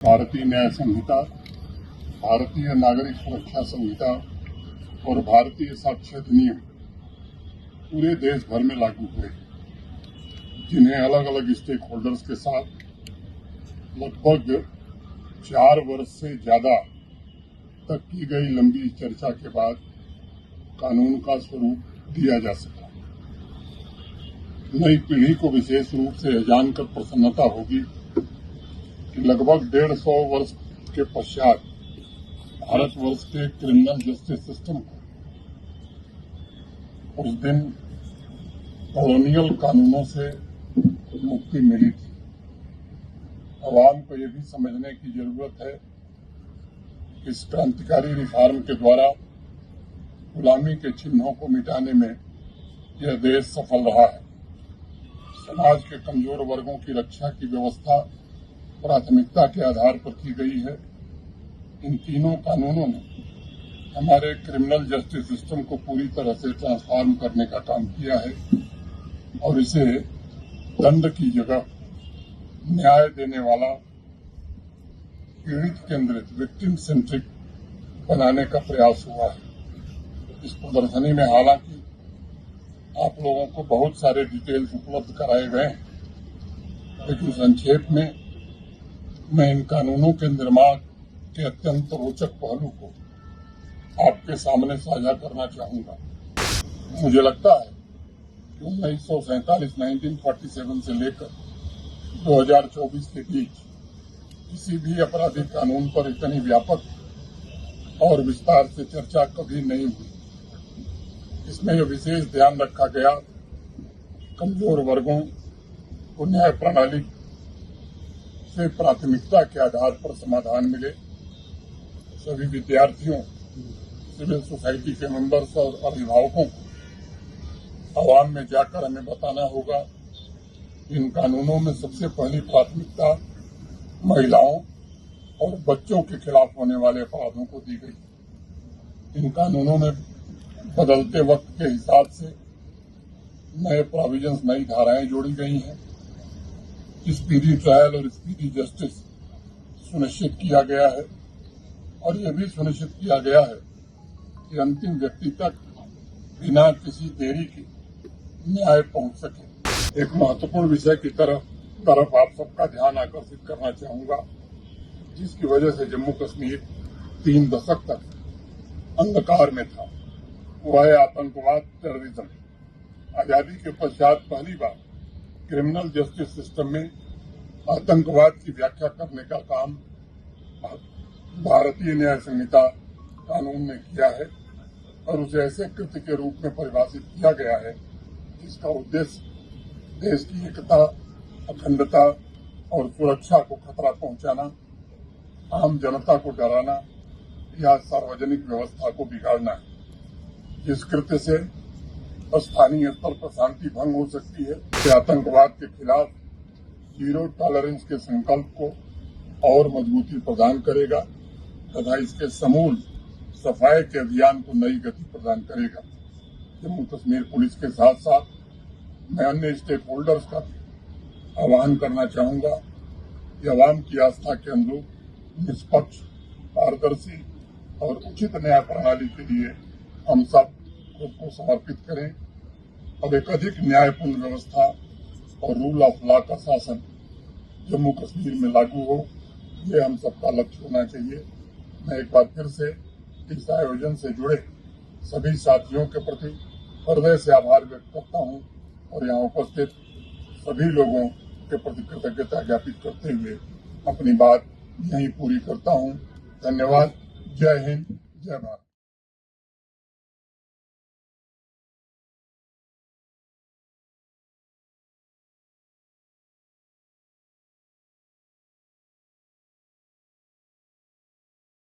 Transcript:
भारतीय न्याय संहिता, भारतीय नागरिक सुरक्षा संहिता और भारतीय साक्ष्य अधिनियम पूरे देश भर में लागू हुए, जिन्हें अलग अलग स्टेक होल्डर्स के साथ लगभग 4 वर्ष से ज्यादा तक की गई लंबी चर्चा के बाद कानून का स्वरूप दिया जा सका। नई पीढ़ी को विशेष रूप से यह जानकर प्रसन्नता होगी कि लगभग 150 वर्ष के पश्चात भारतवर्ष के क्रिमिनल जस्टिस सिस्टम को उस दिन कॉलोनियल कानूनों से मुक्ति मिली थी। आवाम को यह भी समझने की जरूरत है कि इस क्रांतिकारी रिफॉर्म के द्वारा गुलामी के चिन्हों को मिटाने में यह देश सफल रहा है। समाज के कमजोर वर्गों की रक्षा की व्यवस्था प्राथमिकता के आधार पर की गई है। इन तीनों कानूनों ने हमारे क्रिमिनल जस्टिस सिस्टम को पूरी तरह से ट्रांसफॉर्म करने का काम किया है और इसे दंड की जगह न्याय देने वाला, पीड़ित केंद्रित, विक्टिम सेंट्रिक बनाने का प्रयास हुआ है। इस प्रदर्शनी में हालांकि आप लोगों को बहुत सारे डिटेल्स उपलब्ध कराए गए हैं, लेकिन संक्षेप में मैं इन कानूनों के निर्माण के अत्यंत रोचक पहलू को आपके सामने साझा करना चाहूंगा। मुझे लगता है कि 1947 से लेकर 2024 के बीच किसी भी आपराधिक कानून पर इतनी व्यापक और विस्तार से चर्चा कभी नहीं हुई। इसमें यह विशेष ध्यान रखा गया कमजोर वर्गों को न्याय प्रणाली से प्राथमिकता के आधार पर समाधान मिले। सभी विद्यार्थियों, सिविल सोसाइटी के मेंबर्स और अभिभावकों को आवाम में जाकर हमें बताना होगा। इन कानूनों में सबसे पहली प्राथमिकता महिलाओं और बच्चों के खिलाफ होने वाले अपराधों को दी गई। इन कानूनों में बदलते वक्त के हिसाब से नए प्रोविजंस, नई धाराएं जोड़ी गई हैं। स्पीडी ट्रायल और स्पीडी जस्टिस सुनिश्चित किया गया है और यह भी सुनिश्चित किया गया है कि अंतिम व्यक्ति तक बिना किसी देरी के न्याय पहुंच सके। एक महत्वपूर्ण विषय की तरफ आप सबका ध्यान आकर्षित करना चाहूंगा, जिसकी वजह से जम्मू कश्मीर 3 दशक तक अंधकार में था। वह है आतंकवाद, टेररिज्म। आजादी के पश्चात पहली बार क्रिमिनल जस्टिस सिस्टम में आतंकवाद की व्याख्या करने का काम भारतीय न्याय संहिता कानून ने किया है और उसे ऐसे कृत्य के रूप में परिभाषित किया गया है जिसका उद्देश्य देश की एकता, अखंडता और सुरक्षा को खतरा पहुंचाना, आम जनता को डराना या सार्वजनिक व्यवस्था को बिगाड़ना है। जिस कृत्य से स्थानीय स्तर पर शांति भंग हो सकती है, से आतंकवाद के खिलाफ जीरो टॉलरेंस के संकल्प को और मजबूती प्रदान करेगा तथा इसके समूल सफाई के अभियान को नई गति प्रदान करेगा। जम्मू कश्मीर पुलिस के साथ साथ मैं अन्य स्टेक होल्डर्स का भी आह्वान करना चाहूंगा कि आवाम की आस्था के अनुरूप निष्पक्ष, पारदर्शी और उचित न्याय प्रणाली के लिए हम सब खुद को समर्पित करें और एक अधिक न्यायपूर्ण व्यवस्था और रूल ऑफ लॉ का शासन जम्मू कश्मीर में लागू हो, ये हम सबका लक्ष्य होना चाहिए। मैं एक बार फिर से इस आयोजन से जुड़े सभी साथियों के प्रति हृदय से आभार व्यक्त करता हूं और यहाँ उपस्थित सभी लोगों के प्रति कृतज्ञता ज्ञापित करते हुए अपनी बात यहीं पूरी करता हूं। धन्यवाद। जय हिंद, जय भारत।